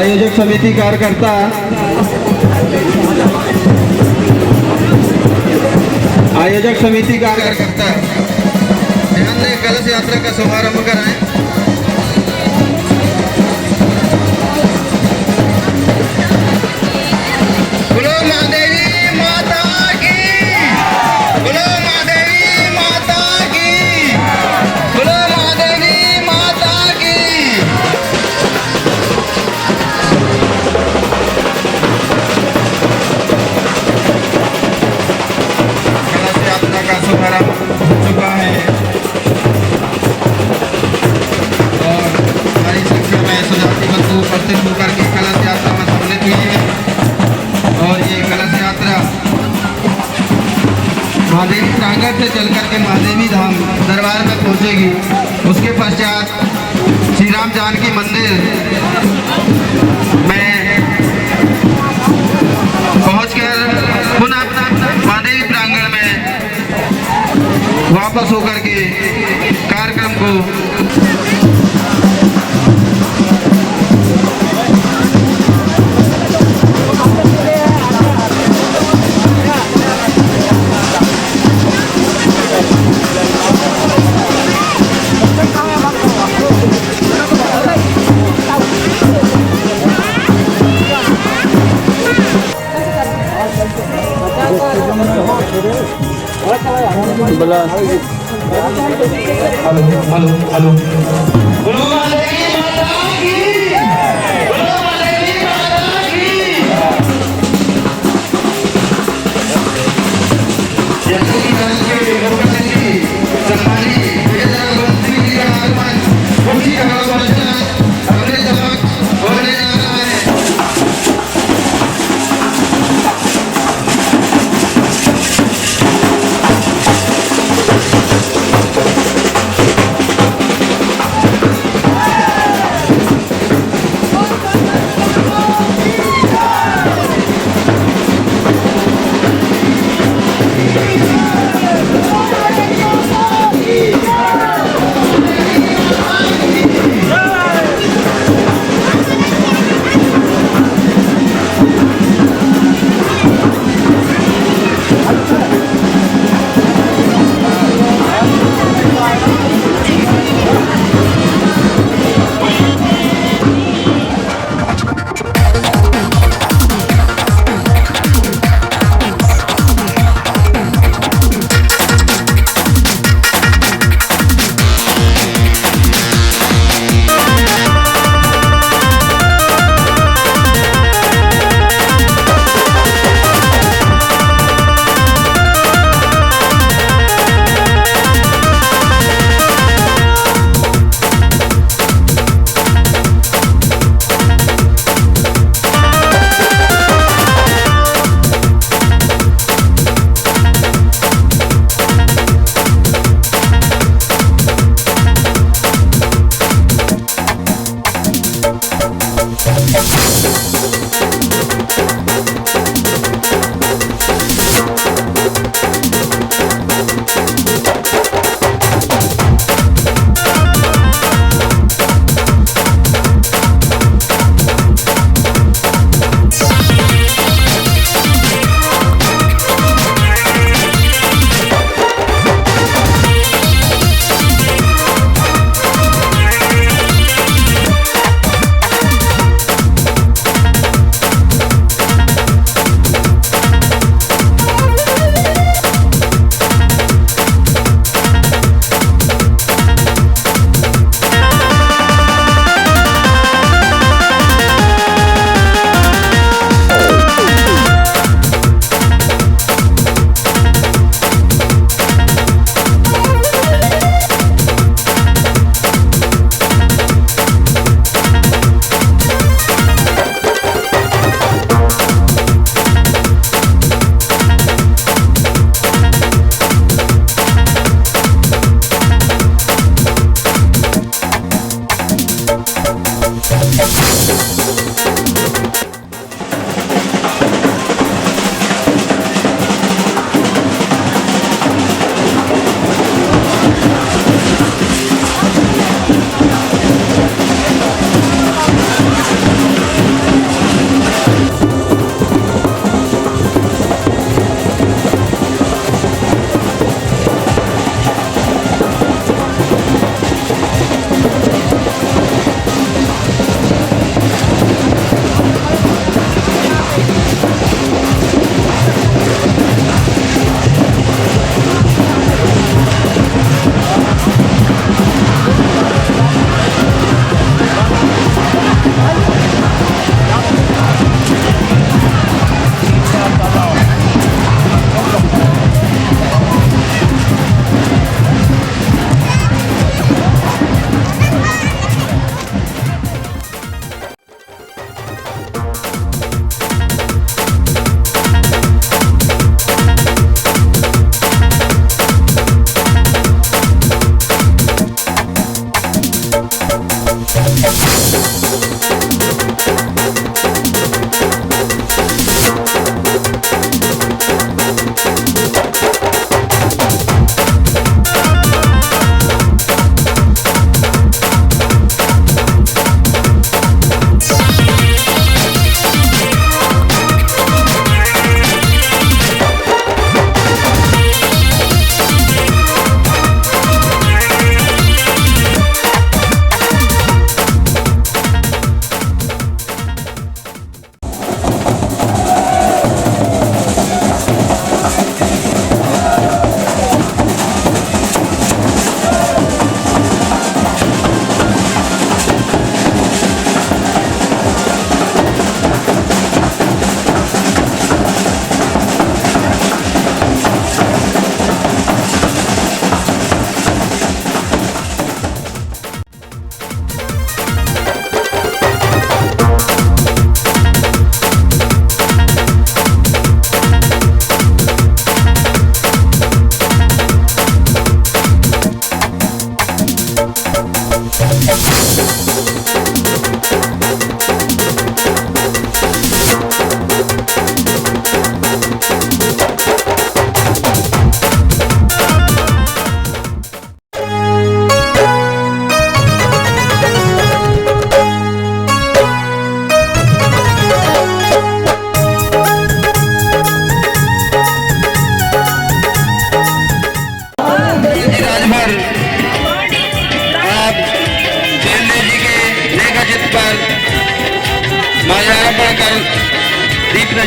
आयोजक समिति कार्यकर्ता, आयोजक समिति कार्यकर्ता ध्यान दें, कलश यात्रा का शुभारंभ कराएं। शुभारंभ हो चुका है और बड़ी संख्या में सुजाति बंधु उपस्थित होकर के कलश यात्रा में सम्मिलित हुई है और ये कलश यात्रा महादेवी प्रांगण से चलकर के महादेवी धाम दरबार में पहुंचेगी। उसके पश्चात श्री राम जानकी मंदिर में पहुंचकर पुनः महादेवी प्रांगण में वापस होकर के कार्यक्रम को हेलो हेलो बोलो महादेवी माता की, बोलो महादेवी माता की। जैसे कि कल के मुख्यमंत्री सम्मानित मंत्री जी का आगमन उनकी अपने समक्ष होने जा रहा है।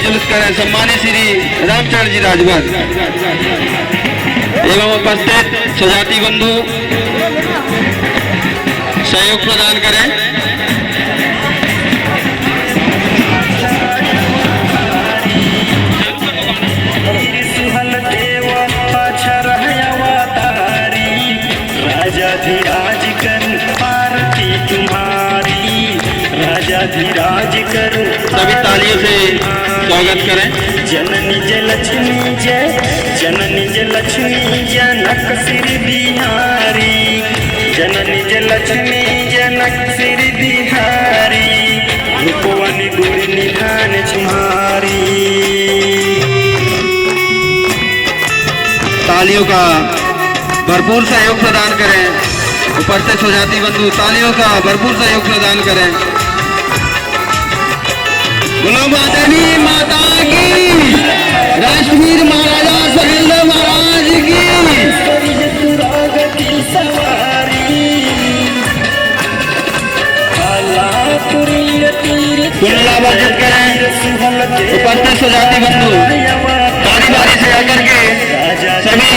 प्रज्वलित करें सम्मानित श्री रामचंद्र जी राजभर एवं उपस्थित सुजाति बंधु सहयोग प्रदान करें। राज कर सभी तालियों से स्वागत करें। जननी जय लक्ष्मी जय, जननी जय लक्ष्मी जनक सिर बिहारी, जननी जय लक्ष्मी जनक सिर बिहारी, रूपवन गुर निधान तुम्हारी। तालियों का भरपूर सहयोग प्रदान करें। उपस्थित सुजाति बंधु तालियों का भरपूर सहयोग प्रदान करें। बोलो माता की, राष्ट्रवीर महाराजा सुहेलदेव महाराज की। कुल्ला वर्जित करें। उपस्थित सुजाति बंधु बारी बारी से आकर के सभी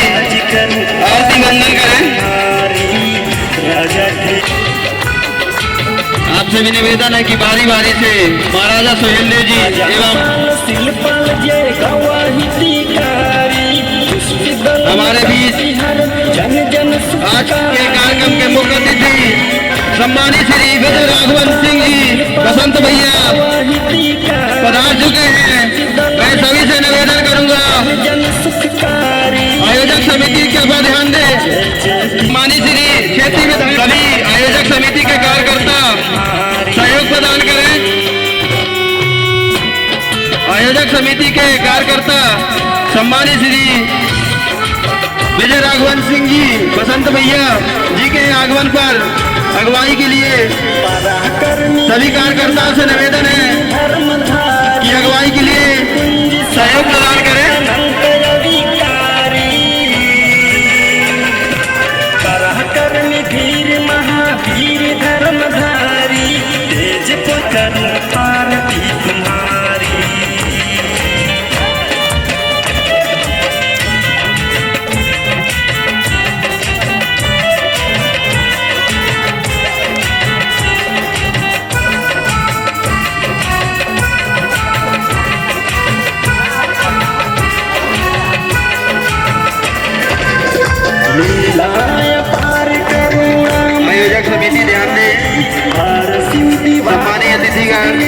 आरती वंदन करें। आपसे भी निवेदन है कि बारी बारी से महाराजा सुहेलदेव जी एवं हमारे बीच आज के कार्यक्रम के मुख्य अतिथि सम्मानित श्री विजय राघवन सिंह जी बसंत भैया पधार चुके हैं। मैं सभी से निवेदन करूंगा आयोजक समिति के ऊपर ध्यान दें। सम्मानित श्री खेती में सभी आयोजक समिति के कार्यकर्ता सहयोग प्रदान करें। आयोजक समिति के कार्यकर्ता सम्मानित श्री विजय राघवन सिंह जी बसंत भैया जी के आगमन पर अगुवाई के लिए सभी कार्यकर्ताओं से निवेदन है कि अगुवाई के लिए सहयोग प्रदान करें। महावीर धर्मधारी तेज पुत्र पार्वती तुम्हारी। आयोजक समिति ध्यान दे। सम्मानीय अतिथिगण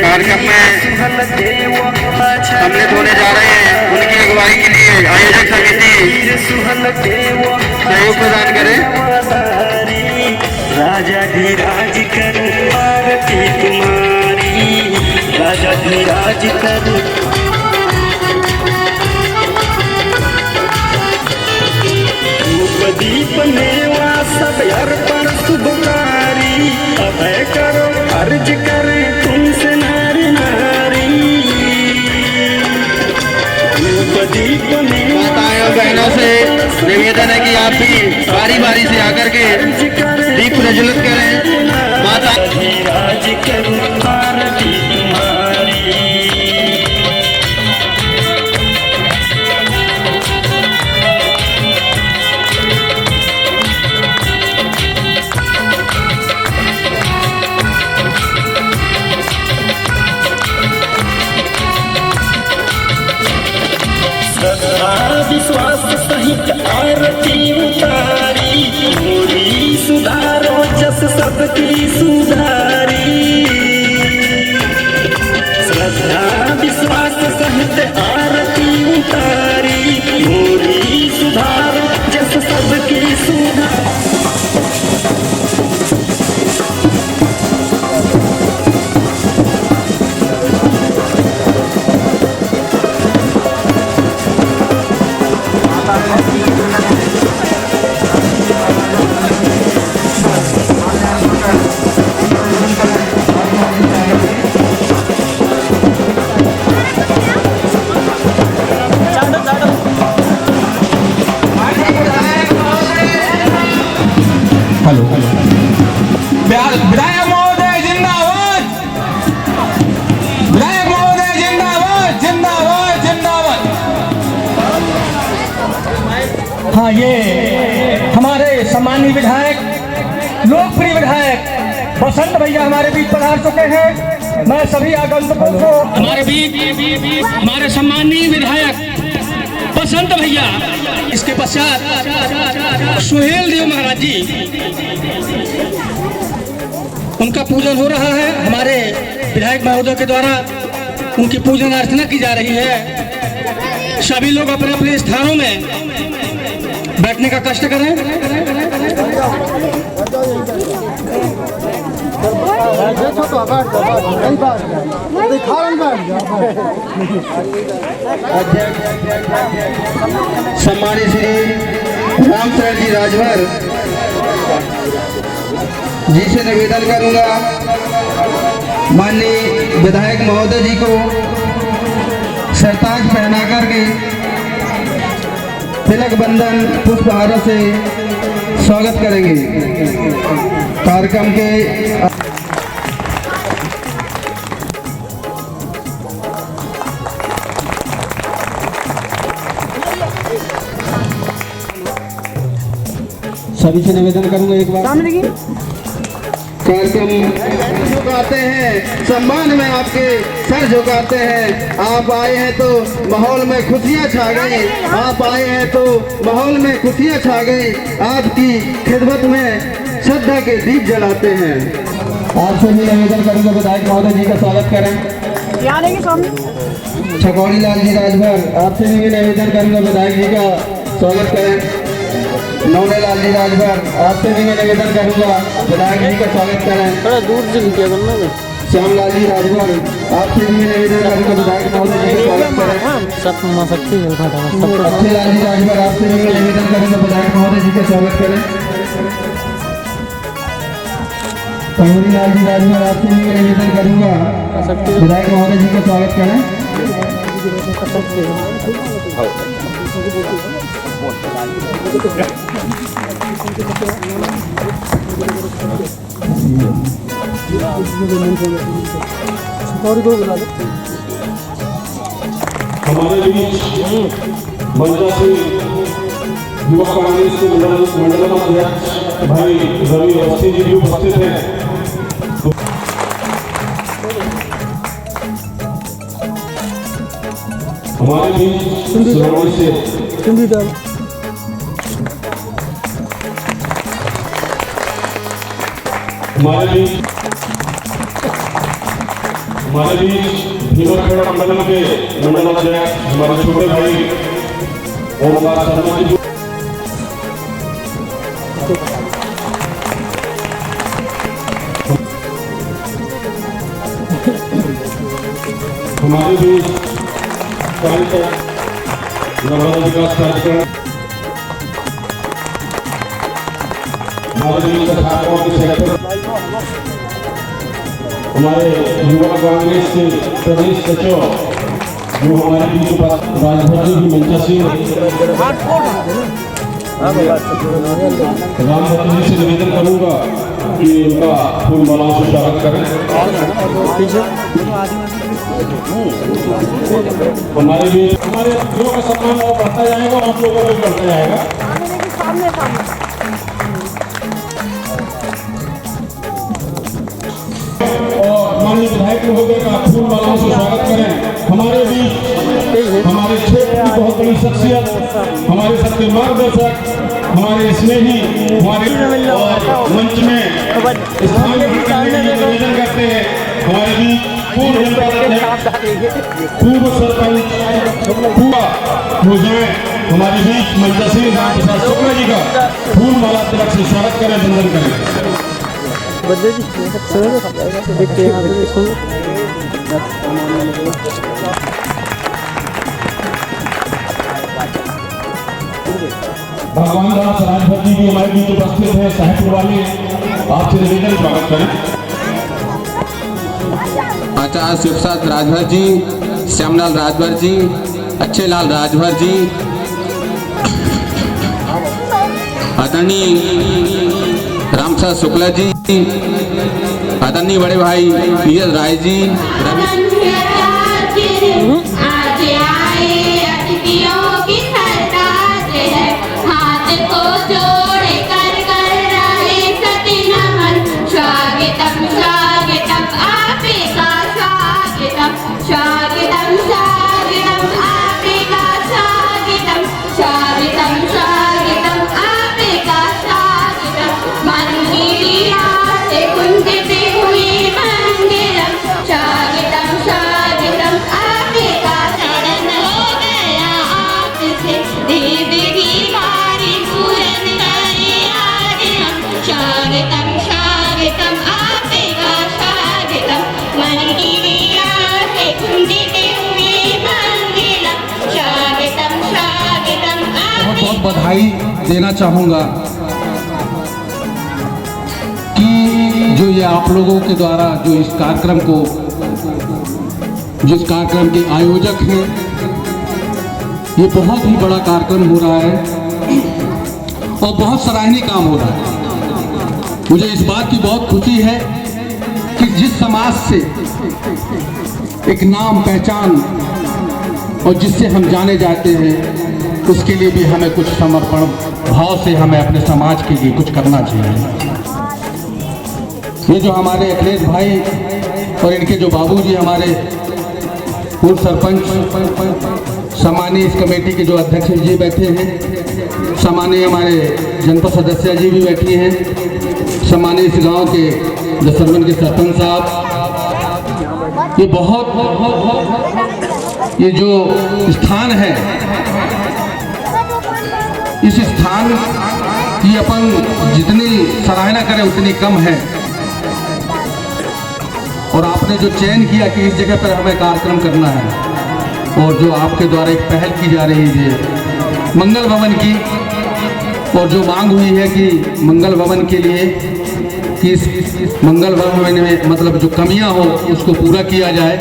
कार्यक्रम में सम्मिलित होने जा रहे हैं, उनकी अगुवाई के लिए आयोजक समिति सहयोग प्रदान करे। राजा धीराज कर आरती तुम्हारी, राजा धीराज कर। दीप मेवा सब अर्पण शुभकारी, अभय करो अर्ज करे तुमसे नारी नारी। दीप माताओं बहनों से निवेदन है कि आप भी बारी बारी से आकर के दीप प्रज्वलित करें। माता राज करो आरती तुम्हारी। विश्वास सहित आरती उतारी, मोरी सुधारो जस सबकी सुधारी। श्रद्धा विश्वास सहित आरती उतारी, मोरी सुधारो जस सबकी सुधारी। हाँ, ये हमारे सम्मानीय विधायक, लोकप्रिय विधायक बसंत भैया हमारे बीच पधार चुके हैं। मैं सभी आगंतुकों को हमारे बीच हमारे सम्मानीय विधायक बसंत भैया, इसके पश्चात सुहेल देव महाराज जी, उनका पूजन हो रहा है। हमारे विधायक महोदय के द्वारा उनकी पूजन अर्चना की जा रही है। सभी लोग अपने अपने स्थानों में बैठने का कष्ट करें। सम्मानित श्री रामचरण जी राजभर जी से निवेदन करूंगा, माननीय विधायक महोदय जी को सरताज पहना करके तिलक बंधन पुष्पहारों से स्वागत करेंगे। कार्यक्रम के सभी से निवेदन करूंगा एक बार कार्यक्रम झुकाते हैं, सम्मान में आपके सर झुकाते हैं। आप आए हैं तो माहौल में खुशियाँ छा गई, आप आए हैं तो माहौल में खुशियाँ छा गई। आपकी खिदमत में श्रद्धा के दीप जलाते हैं। आपसे भी निवेदन करूंगा विधायक महोदय जी का स्वागत करें। छकौड़ी लाल जी राजभर, आपसे भी निवेदन करूंगा विधायक जी का स्वागत करें। नौने लाल जी राजभर, आपसे भी मैं निवेदन करूंगा विधायक जी का स्वागत करें। थोड़ा दूर से लिखिए श्याम लाल जी राजभर, आपसे भी मैं निवेदन करूंगा विधायक महोदय जी का स्वागत करें। अच्छे लाल जी राजभर, आपसे भी मैं निवेदन करूंगा विधायक महोदय जी का स्वागत करें। कंवरी लाल जी राजभर, आपसे भी मैं निवेदन करूंगा विधायक महोदय जी का स्वागत करें। हमारे बीच मंचासी युवा कांग्रेस के मंडल अध्यक्ष भाई रवि अवस्थी जी भी उपस्थित हैं। हमारे बीच श्रोमणी से हमारे बीच भीमखेड़ा मंडल के मंडल अध्यक्ष हमारे छोटे भाई ओमकार शर्मा जी। हमारे बीच नर्मदा विकास कार्यक्रम हमारे बीच छात्रों के सेक्टर हमारे युवा कांग्रेस के प्रदेश सचिव जो हमारे बीच राजभर जी की मंचासी रामभद्र जी से निवेदन करूंगा कि उनका फूल मालाओं से स्वागत करें। हमारे बीच हमारे लोगों का सम्मान और बढ़ता जाएगा और आप लोगों का भी बढ़ता जाएगा। और माननीय विधायक महोदय का फूल मालाओं से स्वागत करें। हमारे बीच हमारे क्षेत्र की बहुत बड़ी शख्सियत, हमारे सबके मार्गदर्शक, हमारे स्नेही, हमारे मंच में स्थान ग्रहण करने के लिए निवेदन करते हैं। हमारे बीच पूर्व सरपंच हो जाए हमारे बीच मंचासी राम प्रसाद शुक्ला जी का फूल माला तिलक से स्वागत करें, वंदन करें। भगवान दास राजभर जी भी हमारे बीच उपस्थित है। साहिबपुर वाले आपसे निवेदन स्वागत करें। आचार्य शिवप्रसाद राजभर जी, श्यामलाल राजभर जी, अच्छे लाल राजभर जी, आदरणीय रामप्रसाद शुक्ला जी, आदरणीय बड़े भाई नीरज राय जी, आज आए अतिथियों की सरताज है। बधाई देना चाहूँगा कि जो ये आप लोगों के द्वारा जो इस कार्यक्रम को, जिस कार्यक्रम के आयोजक हैं, ये बहुत ही बड़ा कार्यक्रम हो रहा है और बहुत सराहनीय काम हो रहा है। मुझे इस बात की बहुत खुशी है कि जिस समाज से एक नाम पहचान और जिससे हम जाने जाते हैं, उसके लिए भी हमें कुछ समर्पण भाव से हमें अपने समाज के लिए कुछ करना चाहिए। ये जो हमारे अखिलेश भाई और इनके जो बाबूजी हमारे पूर्व सरपंच, सम्मानीय इस कमेटी के जो अध्यक्ष जी बैठे हैं, सम्मानीय हमारे जनपद सदस्य जी भी बैठी हैं, सम्मानीय इस गांव के दसरवन के सरपंच साहब, ये ये जो स्थान है, इस स्थान की अपन जितनी सराहना करें उतनी कम है। और आपने जो चयन किया कि इस जगह पर हमें कार्यक्रम करना है, और जो आपके द्वारा एक पहल की जा रही है मंगल भवन की, और जो मांग हुई है कि मंगल भवन के लिए कि इस मंगल भवन में मतलब जो कमियां हो उसको पूरा किया जाए,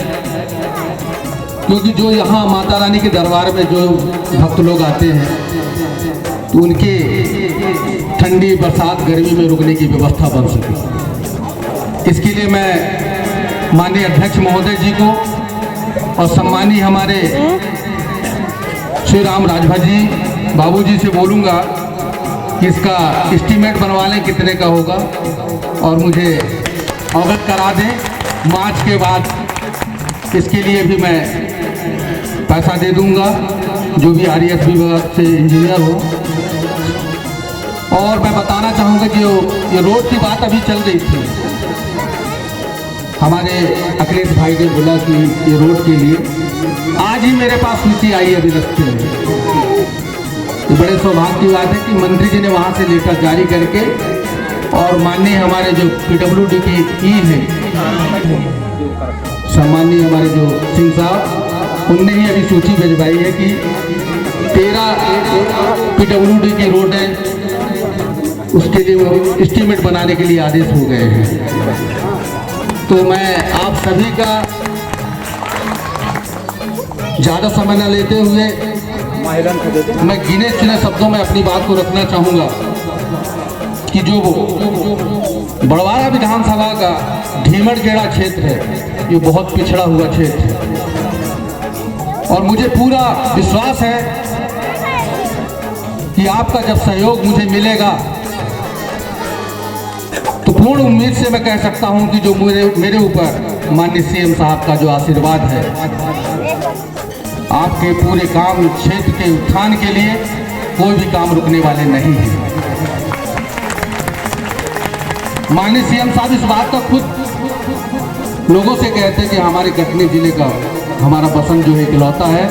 क्योंकि जो यहाँ माता रानी के दरबार में जो भक्त लोग आते हैं तो उनके ठंडी बरसात गर्मी में रुकने की व्यवस्था बन सके। इसके लिए मैं माननीय अध्यक्ष महोदय जी को और सम्मानीय हमारे श्री राम राजभर जी बाबूजी से बोलूँगा कि इसका एस्टीमेट बनवा लें कितने का होगा और मुझे अवगत करा दें। मार्च के बाद इसके लिए भी मैं पैसा दे दूंगा, जो भी RES विभाग से इंजीनियर हो। और मैं बताना चाहूँगा कि ये रोड की बात अभी चल रही थी, हमारे अखिलेश भाई ने बोला कि ये रोड के लिए आज ही मेरे पास सूची आई अभी रस्ते में। ये बड़े सौभाग्य की बात है कि मंत्री जी ने वहाँ से लेटर जारी करके, और माननीय हमारे जो PWD की है सम्मानीय हमारे जो सिंह साहब, उनने ही अभी सूची भिजवाई है कि 13 PWD की रोड है, उसके लिए वो एस्टीमेट बनाने के लिए आदेश हो गए हैं। तो मैं आप सभी का ज़्यादा समय न लेते हुए मैं गिने चुने शब्दों में अपनी बात को रखना चाहूँगा कि जो बड़वारा विधानसभा का ढीमरखेड़ा क्षेत्र है, ये बहुत पिछड़ा हुआ क्षेत्र है, और मुझे पूरा विश्वास है कि आपका जब सहयोग मुझे मिलेगा तो पूर्ण उम्मीद से मैं कह सकता हूं कि जो मेरे ऊपर माननीय CM साहब का जो आशीर्वाद है, आपके पूरे काम क्षेत्र के उत्थान के लिए कोई भी काम रुकने वाले नहीं है। माननीय CM साहब इस बात का खुद लोगों से कहते हैं कि हमारे कटनी जिले का हमारा बसंत जो है इकलौता है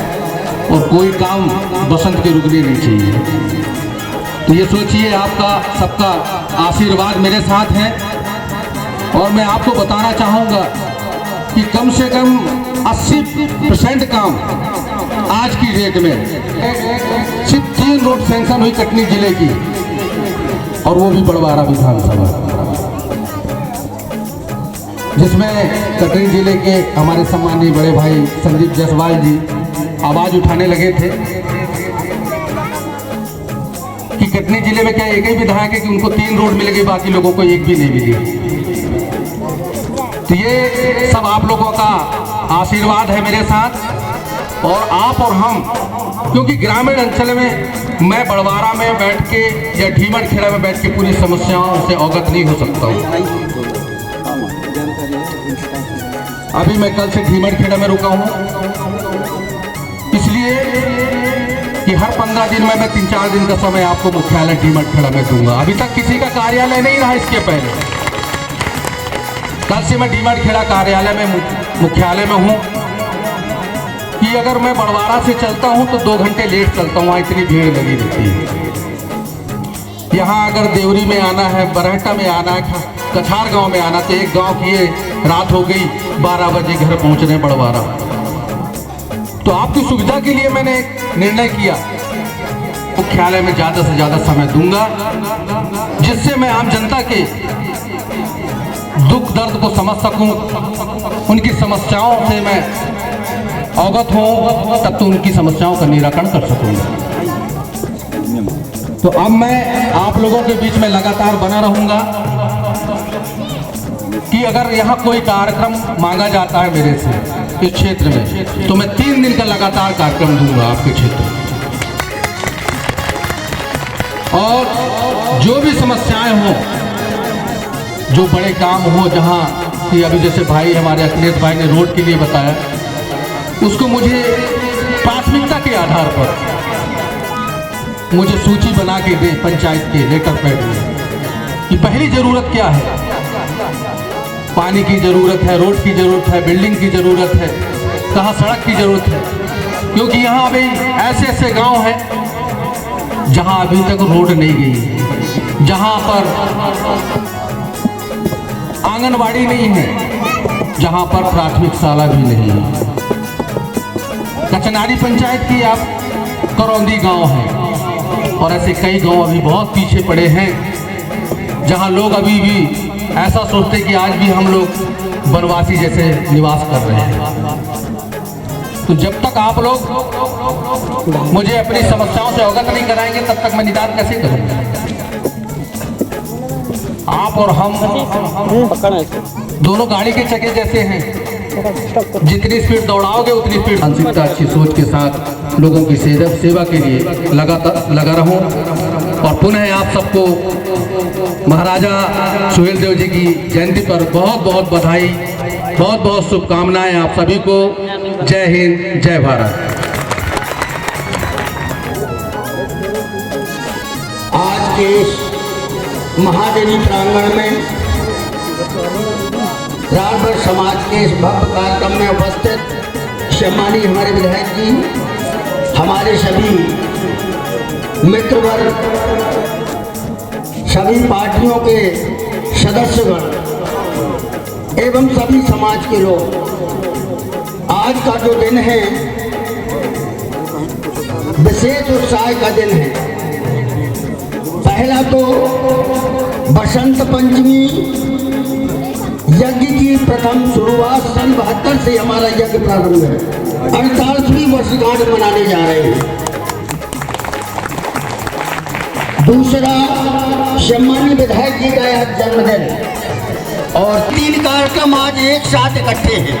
और कोई काम बसंत के रुकने नहीं चाहिए। तो ये सोचिए, आपका सबका आशीर्वाद मेरे साथ है। और मैं आपको बताना चाहूँगा कि कम से कम 80% काम आज की डेट में सिर्फ 3 रोड सैंक्शन हुई कटनी जिले की, और वो भी बड़वारा विधानसभा, जिसमें कटनी जिले के हमारे सम्मानीय बड़े भाई संदीप जायसवाल जी आवाज़ उठाने लगे थे कि कटनी जिले में क्या एक ही विधायक है कि उनको 3 रोड मिल गई, बाकी लोगों को एक भी नहीं मिली। तो ये सब आप लोगों का आशीर्वाद है मेरे साथ, और आप और हम, क्योंकि ग्रामीण अंचल में मैं बड़वारा में बैठ के या ढीमरखेड़ा में बैठ के पूरी समस्याओं से अवगत नहीं हो सकता हूँ। अभी मैं कल से ढीमरखेड़ा में रुका हूँ, इसलिए कि हर 15 दिन में मैं 3-4 दिन का समय आपको मुख्यालय ढीमरखेड़ा में दूंगा। अभी तक किसी का कार्यालय नहीं रहा इसके पहले। कल से मैं ढीमरखेड़ा कार्यालय में मुख्यालय में हूँ कि अगर मैं बड़वारा से चलता हूँ तो 2 घंटे लेट चलता हूँ, वहाँ इतनी भीड़ लगी रहती है। यहाँ अगर देवरी में आना है, बरहटा में आना है, कछार गांव में आना, तो एक गांव की ये रात हो गई 12 बजे घर पहुँचने बड़वारा। तो आपकी सुविधा के लिए मैंने एक निर्णय किया मुख्यालय में ज़्यादा से ज़्यादा समय दूंगा, जिससे मैं आम जनता के दुख दर्द को समझ सकूं, उनकी समस्याओं से मैं अवगत हूं, तब तो उनकी समस्याओं का निराकरण कर सकूंगा। तो अब मैं आप लोगों के बीच में लगातार बना रहूंगा कि अगर यहाँ कोई कार्यक्रम मांगा जाता है मेरे से इस क्षेत्र में, तो मैं 3 दिन का लगातार कार्यक्रम दूंगा आपके क्षेत्र में। और जो भी समस्याएं हों, जो बड़े काम हो, जहाँ कि अभी जैसे भाई हमारे अखिलेश भाई ने रोड के लिए बताया, उसको मुझे प्राथमिकता के आधार पर मुझे सूची बना के दे पंचायत के लेटर पैड में कि पहली ज़रूरत क्या है। पानी की ज़रूरत है, रोड की ज़रूरत है, बिल्डिंग की ज़रूरत है, कहाँ सड़क की ज़रूरत है, क्योंकि यहाँ अभी ऐसे ऐसे गांव हैं जहाँ अभी तक रोड नहीं गई, जहाँ पर आंगनवाड़ी नहीं है, जहाँ पर प्राथमिक शाला भी नहीं है। कचनारी पंचायत की आप करौंदी गांव है, और ऐसे कई गांव अभी बहुत पीछे पड़े हैं, जहां लोग अभी भी ऐसा सोचते कि आज भी हम लोग वनवासी जैसे निवास कर रहे हैं। तो जब तक आप लोग मुझे अपनी समस्याओं से अवगत नहीं कराएंगे, तब तक मैं निदान कैसे करूंगा। आप और हम दोनों गाड़ी के चक्के जैसे हैं, जितनी स्पीड दौड़ाओगे उतनी स्पीड। मानसिकता अच्छी सोच के साथ लोगों की सेवा के लिए लगातार लगा रहूं। और पुनः आप सबको महाराजा सुहेलदेव जी की जयंती पर बहुत बहुत बधाई, बहुत बहुत शुभकामनाएं आप सभी को। जय हिंद, जय भारत। आज के इस महादेवी प्रांगण में राजभर समाज के इस भव्य कार्यक्रम में उपस्थित सम्मानीय हमारे विधायक जी, हमारे सभी मित्रवर्ग, सभी पार्टियों के सदस्यगण एवं सभी समाज के लोग, आज का जो दिन है विशेष उत्साह का दिन है। पहला तो बसंत पंचमी यज्ञ की प्रथम शुरुआत सन 72 से हमारा यज्ञ प्रारंभ है। 48वीं वर्षगांठ मनाने जा रहे हैं। दूसरा सम्मानीय विधायक जी का यह जन्मदिन, और 3 कार्यक्रम आज एक साथ इकट्ठे हैं।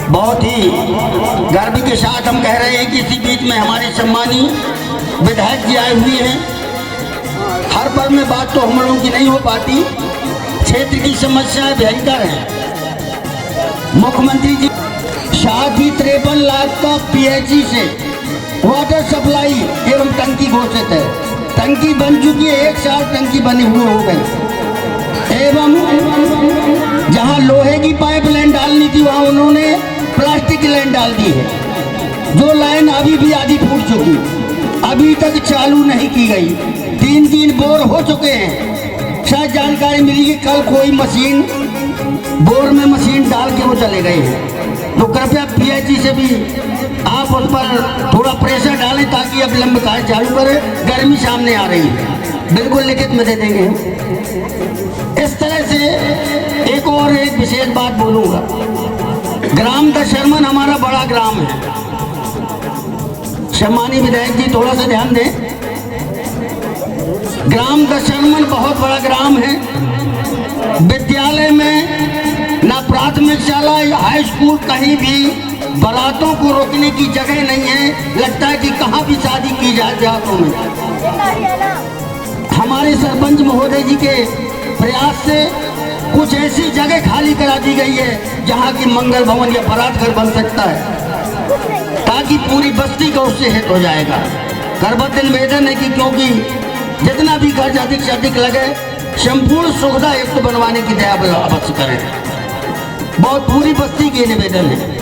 बहुत ही गर्व के साथ हम कह रहे हैं कि इसी बीच में हमारे सम्मानीय विधायक जी आए हुए हैं। हर पल में बात तो हम लोगों की नहीं हो पाती, क्षेत्र की समस्याएं भयंकर हैं। मुख्यमंत्री जी 53 लाख का पीएचई से वाटर सप्लाई एवं टंकी घोषित है। टंकी बन चुकी है, 1 साल टंकी बने हुए हो गए। एवं जहां लोहे की पाइप लाइन डालनी थी, वहां उन्होंने प्लास्टिक की लाइन डाल दी है। जो लाइन अभी भी आधी फूट चुकी, अभी तक चालू नहीं की गई। 3 बोर हो चुके हैं। शायद जानकारी मिली कि कल कोई मशीन बोर में मशीन डाल के वो चले गए हैं। तो कृपया पीएचई से भी आप उस पर थोड़ा प्रेशर डालें, ताकि अब लंबे कार्य चालू करें। गर्मी सामने आ रही है, बिल्कुल लिखित में दे देंगे। इस तरह से एक विशेष बात बोलूँगा। ग्राम दशरमन हमारा बड़ा ग्राम है। सम्मानीय विधायक जी थोड़ा सा ध्यान दें। ग्राम दशरमन बहुत बड़ा ग्राम है। विद्यालय में ना प्राथमिक शाला या हाई स्कूल, कहीं भी बारातों को रोकने की जगह नहीं है। लगता है कि कहाँ भी शादी की जाए देहातों में। हमारे सरपंच महोदय जी के प्रयास से कुछ ऐसी जगह खाली करा दी गई है जहाँ की मंगल भवन या बारात घर बन सकता है, ताकि पूरी बस्ती का उससे हित हो जाएगा। करबद्ध निवेदन है कि क्योंकि जितना भी खर्च अधिक से अधिक लगे, संपूर्ण सुविधा युक्त बनवाने की दया अवश्य करें। बहुत पूरी बस्ती के निवेदन है।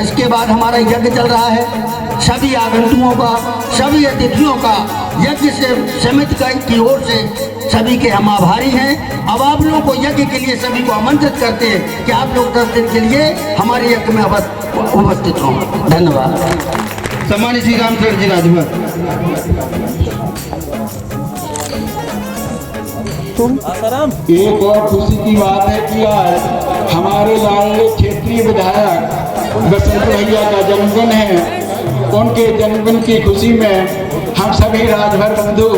इसके बाद हमारा यज्ञ चल रहा है। सभी आगंतुकों का, सभी अतिथियों का यज्ञ से समिति की ओर से सभी के हम आभारी हैं। अब आप लोगों को यज्ञ के लिए सभी को आमंत्रित करते हैं कि आप लोग 10 दिन के लिए हमारे यज्ञ में उपस्थित हों। धन्यवाद। सम्मानित श्री रामचंद्र जी राजभर। एक और खुशी की बात है कि आज हमारे लाडले क्षेत्रीय विधायक बसंत भैया का जन्मदिन है। उनके जन्मदिन की खुशी में हम सभी राजभर बंधु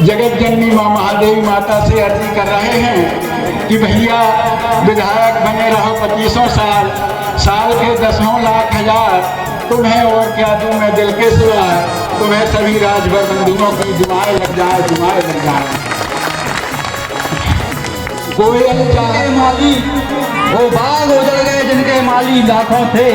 जगत जननी माँ महादेवी माता से अर्जी कर रहे हैं कि भैया विधायक बने रहो 25 साल, साल के 10 लाख हजार, तुम्हें और क्या दूं मैं दिल के सिवा, तुम्हें सभी राजभर बंधुओं की दुआएं लग जाए, दुआएं लग जाए। कोयल चाहे माली, वो बाग उजड़ गए जिनके माली लाखों थे।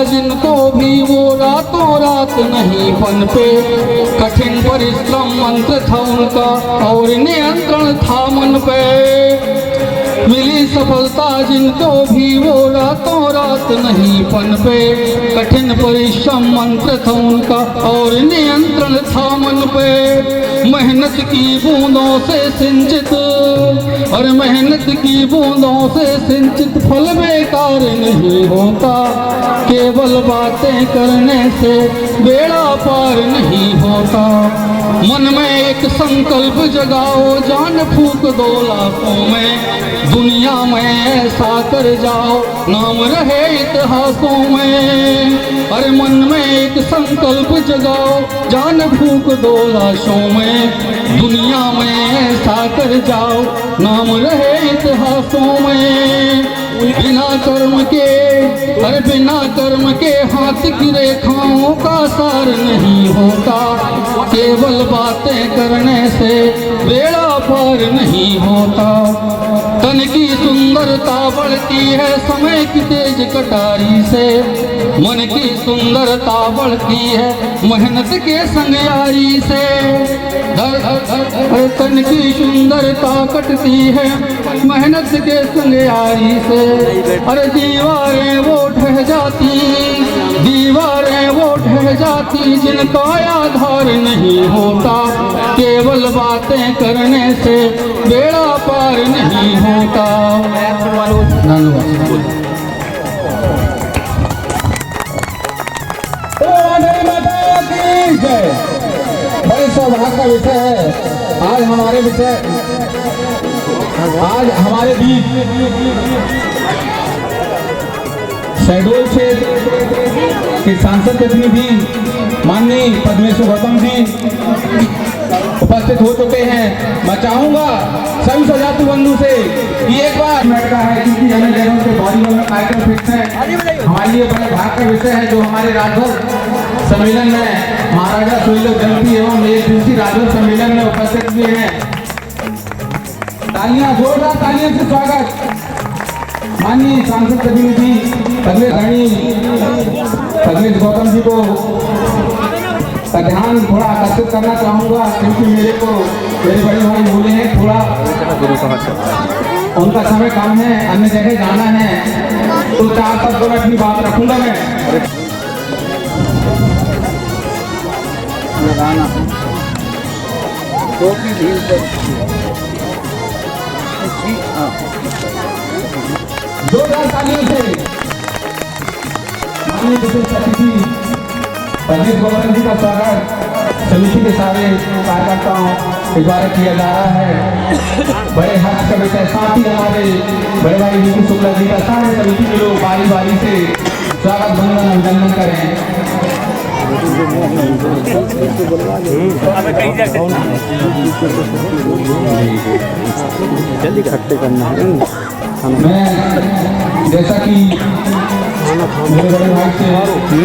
जिनको भी वो रातों रात नहीं पनपे, कठिन परिश्रम मंत्र था उनका और नियंत्रण था मन पे। मिली सफलता जिनको भी वो रातों रात नहीं पनपे। कठिन परिश्रम मंत्र था उनका और नियंत्रण था मन पे। मेहनत की बूंदों से सिंचित और मेहनत की बूंदों से सिंचित फल बेकार नहीं होता। केवल बातें करने से बेड़ा पार नहीं होता। मन में एक संकल्प जगाओ, जान फूक दो लाखों में। दुनिया में ऐसा कर जाओ, नाम रहे इतिहासों में। अरे मन में एक संकल्प जगाओ, जान फूक दो लाशों में। दुनिया में ऐसा कर जाओ, नाम रहे इतिहासों में। बिना कर्म के, अरे बिना कर्म के हाथ की रेखाओं का सार नहीं होता। केवल बातें करने से बेड़ा पार नहीं होता। तन की सुंदरता बढ़ती है समय की तेज कटारी से। मन की सुंदरता बढ़ती है मेहनत के संग यारी से। तन की सुंदरता कटती है मेहनत के संग यारी से। अरे दीवारें वो ढह जाती, दीवारें वो ढह जाती जिनका आधार नहीं होता। केवल बातें करने से बेड़ा पार नहीं होता। बड़े सौभाग्य का विषय है आज हमारे बीच शहडोल क्षेत्र के सांसद प्रतिनिधि माननीय पद्मेश्वर गौतम जी उपस्थित हो चुके हैं। मैं चाहूंगा सभी सजातु बंधु से कि एक बार लड़का है क्योंकि हमें जगहों के बॉडी में कार्यक्रम फिक्स है। हमारे लिए बड़े भाग का विषय है जो हमारे राजभर सम्मेलन में महाराजा सुहेलदेव जयंती एवं एक दूसरी राजभर सम्मेलन में उपस्थित हुए हैं। तालियां, जोरदार तालियों से स्वागत माननीय सांसद प्रतिनिधि पद्मेश गौतम जी को का ध्यान थोड़ा आकर्षित करना चाहूँगा क्योंकि मेरे बड़े भाई बोले हैं थोड़ा उनका समय कम है, अन्य जगह जाना है, तो 4 शब्दों में अपनी बात रखूंगा मैं। जोरदार तालियों से माननीय विशेष अतिथि पद्मेश गौतम जी का स्वागत समिति के सारे कार्यकर्ताओं के द्वारा किया जा रहा है। बड़े हर्ष का विषय, साथ ही हमारे बड़े भाई नीतू शुक्ला जी का सारे समिति के लोग बारी बारी से स्वागत बंधन अभिनंदन करें। जल्दी इकट्ठे करना है। मैं जैसा कि मेरे बड़े भाई से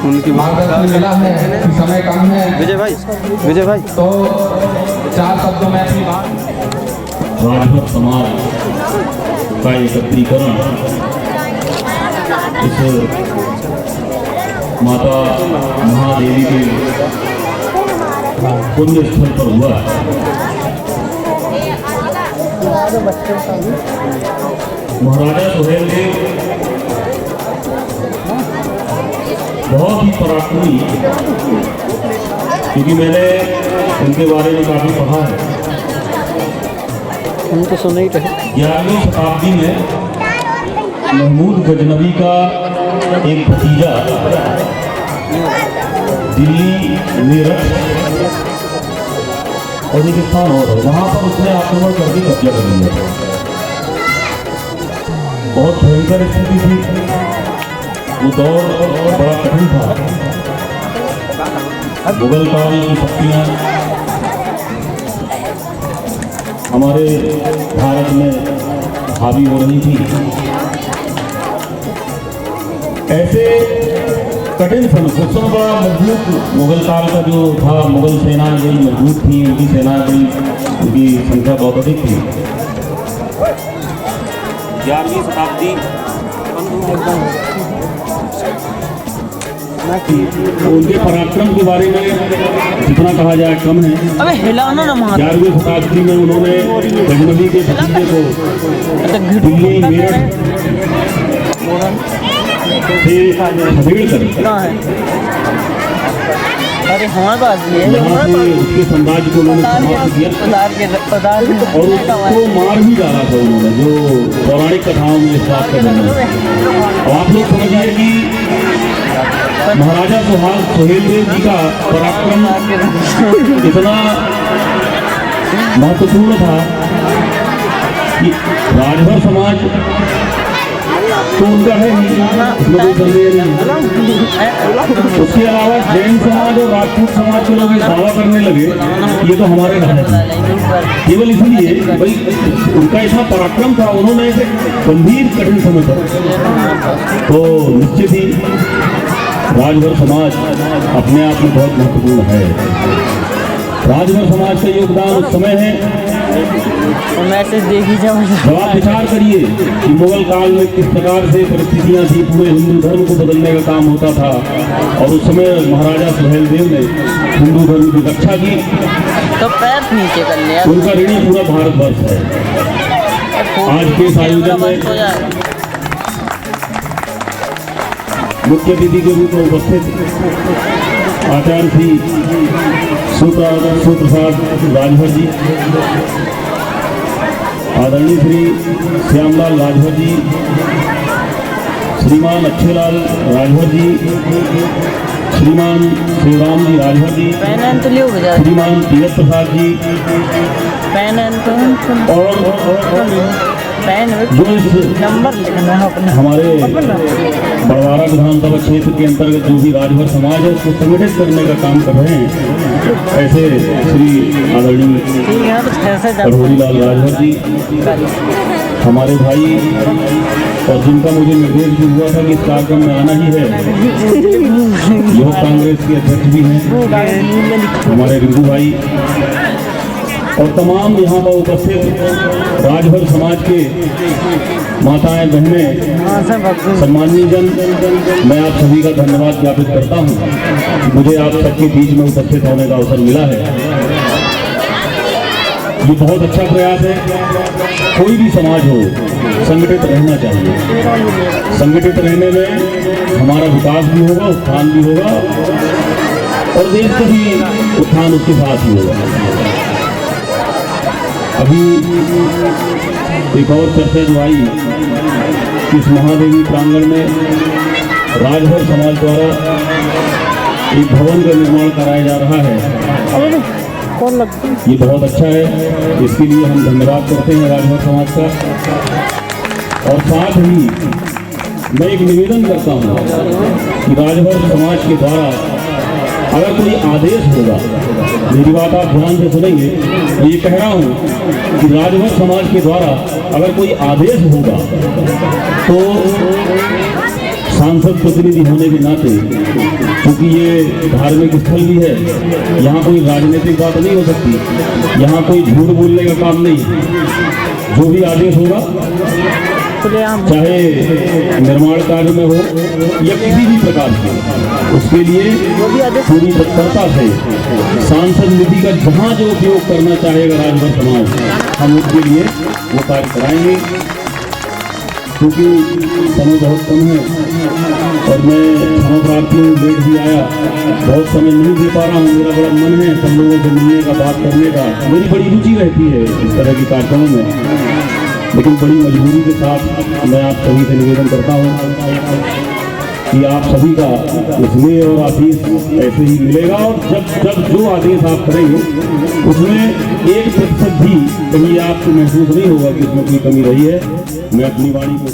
उनकी मार्गदर्शन मिला है कि समय कम है विजय भाई तो 4 शब्दों में अपनी बात। राजभर समाज का एकत्रीकरण इस माता महादेवी के पुण्य स्थल पर हुआ है। महाराजा सुहेलदेव बहुत ही पराक्रमी, क्योंकि मैंने उनके बारे में काफी पढ़ा है। उनको सुना ही कहे 11वीं शताब्दी में महमूद गजनवी का एक भतीजा दिल्ली, मेरठ और एक स्थान और है, वहाँ पर उसने आक्रमण करके कब्जा कर लिया। बहुत भयंकर स्थिति थी, वो दौर बड़ा कठिन था। मुगल काल की शक्तियाँ हमारे भारत में हावी हो रही थी। ऐसे कठिन समय बड़ा मजबूत मुगल काल का जो था, मुगल सेना बड़ी मजबूत थी, उनकी सेना बड़ी, उनकी संख्या बहुत अधिक थी। 11वीं शताब्दी उनके पराक्रम के बारे में जितना कहा जाए कम है। अबे हिलाना ना मार 11वीं शताब्दी में उन्होंने गजनवी के भतीजे को दिल्ली मेरठ से खदेड़ कर ना है। अरे हमारे पास भी है यहाँ से उसके साम्राज्य को उन्होंने समाप्त किया और उसको मार भी डाला था उन्होंने, जो पौराणिक कथाओं में इस बात का वर्णन है। और आप लोग समझिए कि महाराजा सुहेलदेव जी का पराक्रम इतना महत्वपूर्ण था कि राजभर समाज तो उनका है नहीं, इसमें कोई संदेह नहीं। उसके अलावा जैन समाज और राजपूत समाज के लोग ये दावा करने लगे ये तो हमारे राजा हैं, केवल इसलिए भाई उनका इतना पराक्रम था, उन्होंने ऐसे गंभीर कठिन समय पर तो निश्चित ही राजभर समाज अपने आप में बहुत महत्वपूर्ण है। राजभर समाज का योगदान उस समय है मैसेज देखी जाओ। जब आप विचार करिए कि मुगल काल में किस प्रकार से परिस्थितियां थी, पूरे हिंदू धर्म को बदलने का काम होता था और उस समय महाराजा सुहेलदेव ने हिंदू धर्म की रक्षा की, तो पैर नीचे कर लिया। उनका ऋणी पूरा भारतवर्ष है। आज के इस आयोजन में मुख्य अतिथि के रूप में उपस्थित आचार्य श्री सुप्रसाद राजभर जी, आदरणीय श्री श्यामलाल राजभर जी, श्रीमान अच्छेलाल राजभर जी, श्रीमान शिवराम जी राजभर जी, श्रीमान तीरथ प्रसाद जी और जो इस हमारे बड़वारा विधानसभा क्षेत्र के अंतर्गत जो भी राजभर समाज है उसको संगठित करने का काम कर रहे हैं, ऐसे श्री आदरणीय कढ़ोरीलाल राजभर जी हमारे भाई, और जिनका मुझे निर्देश भी हुआ था कि इस कार्यक्रम में आना ही है, युवक कांग्रेस के अध्यक्ष भी हैं हमारे रिंकू भाई, और तमाम यहाँ पर उपस्थित राजभर समाज के माताएं बहनें सम्मानीय जन, मैं आप सभी का धन्यवाद ज्ञापित करता हूँ। मुझे आप सबके बीच में उपस्थित होने का अवसर मिला है, ये बहुत अच्छा प्रयास है। कोई भी समाज हो संगठित रहना चाहिए, संगठित रहने में हमारा विकास भी होगा, उत्थान भी होगा और देश का भी उत्थान उसके साथ ही होगा। अभी एक और चर्चा जो आई इस महादेवी प्रांगण में राजभर समाज द्वारा एक भवन का निर्माण कराया जा रहा है, ये बहुत अच्छा है, इसके लिए हम धन्यवाद करते हैं राजभर समाज का। और साथ ही मैं एक निवेदन करता हूँ कि राजभर समाज के द्वारा अगर कोई आदेश होगा, मेरी बात आप ध्यान से सुनेंगे, ये कह रहा हूँ कि राजभर समाज के द्वारा अगर कोई आदेश होगा तो सांसद प्रतिनिधि होने के नाते, क्योंकि ये धार्मिक स्थल भी है, यहाँ कोई राजनीतिक बात नहीं हो सकती, यहाँ कोई झूठ बोलने का काम नहीं, जो भी आदेश होगा चाहे निर्माण कार्य में हो या किसी भी प्रकार से, उसके लिए पूरी तत्परता से सांसद निधि का जहाँ जो उपयोग करना चाहेगा राजभर समाज, हम उसके लिए वो कार्य कराएंगे। क्योंकि समय बहुत कम है और मैं क्षमा प्रार्थी हूँ, लेट भी आया, बहुत समय नहीं दे पा रहा हूँ। मेरा बड़ा मन है सब लोगों से मिलने का, बात करने का, मेरी बड़ी रुचि रहती है इस तरह के कार्यक्रमों में, लेकिन बड़ी मजबूरी के साथ मैं आप सभी से निवेदन करता हूँ कि आप सभी का स्नेह और आशीष ऐसे ही मिलेगा, और जब जो आदेश आप करेंगे उसमें 1% भी कहीं आपको महसूस नहीं होगा कि उसमें कोई कमी रही है। मैं अपनी वाणी को